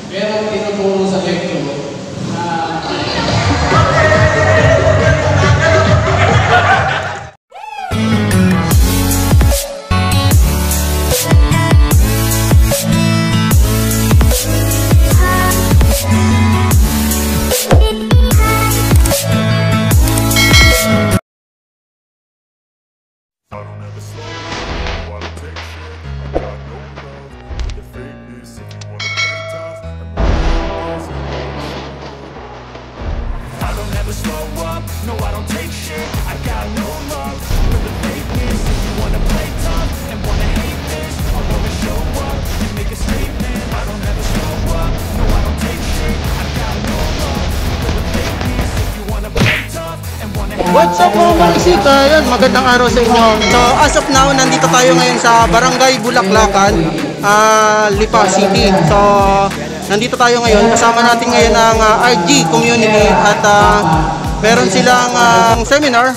Pero tinuturo sa lecture na What's up mga makisika? Yan, magandang araw sa inyo. So as of now, nandito tayo ngayon sa Barangay Bulaklakan, Lipa City. So nandito tayo ngayon, kasama natin ngayon ang RG community at meron silang seminar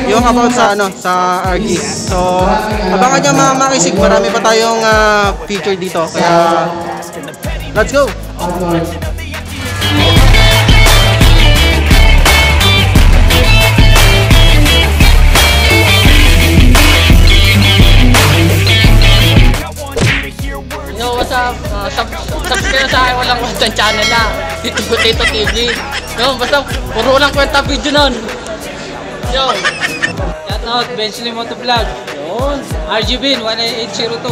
yung about sa sa RG. So abangan nyo mga makisig, marami pa tayong feature dito. Kaya let's go! Yo, what's up? Subscribe sa akin, walang content channel na Tito TV. Yo, basta puro lang kwenta video nun. Yo, shout out Bensley Motovlog. Yun, RGBin 18802.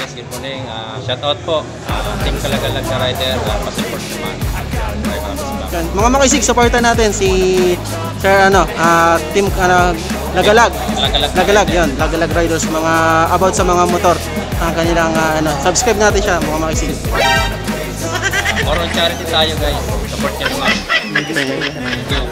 Yes, good morning. Shout out po. Team Kalagalag na rider. Passport naman. Mga makisig, supportan natin si Sir Team Lagalag yun, Lagalag Riders, mga about sa mga motor. Ang kanilang subscribe natin siya mga makisig. Moral charity tayo guys. Support nyo naman. Thank you.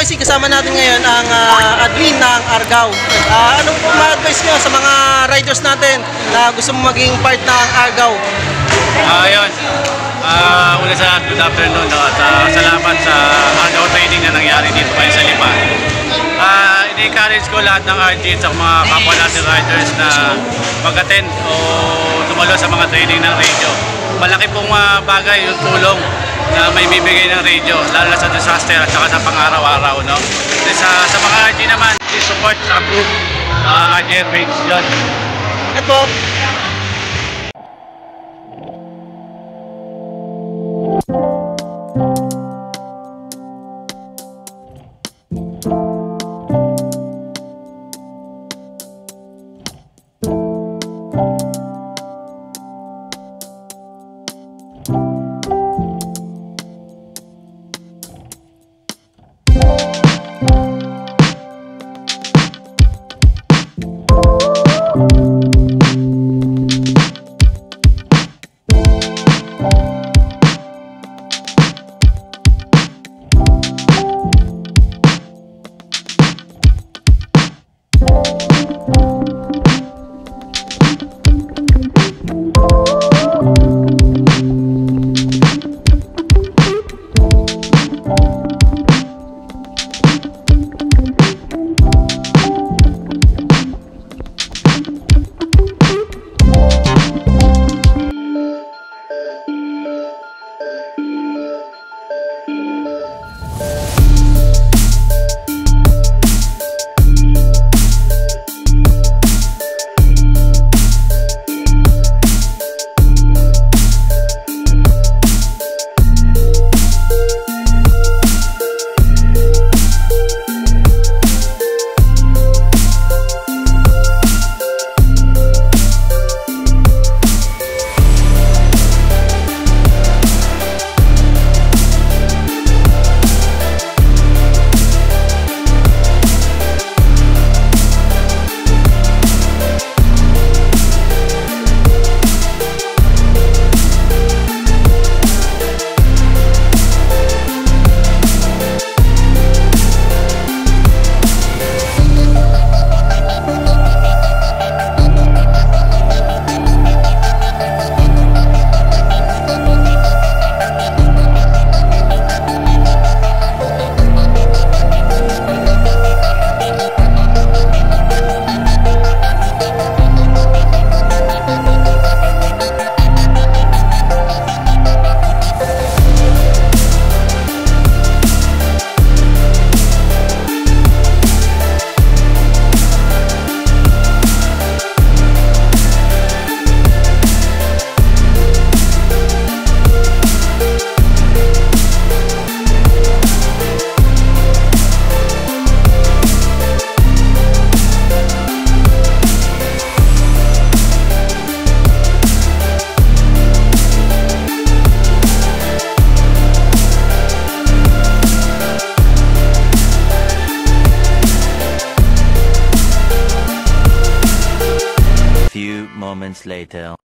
Kasi kasama natin ngayon ang admin ng Argao. Anong po ma-advise nyo sa mga riders natin na gusto mo maging part ng Argao? Ayun. Una sa lahat, good afternoon at salamat sa Argao training na nangyari dito kayo sa Lipa. Ini-encourage ko lahat ng RG at mga kapwa natin riders na mag-attend o tumalo sa mga training ng radio. Malaki pong bagay yung tulong na may bibigay ng radio, lalo na sa disaster at saka sa pang-araw-araw, no? Sa mga RG naman, please support sa group RG Airways yun. Ito. moments later.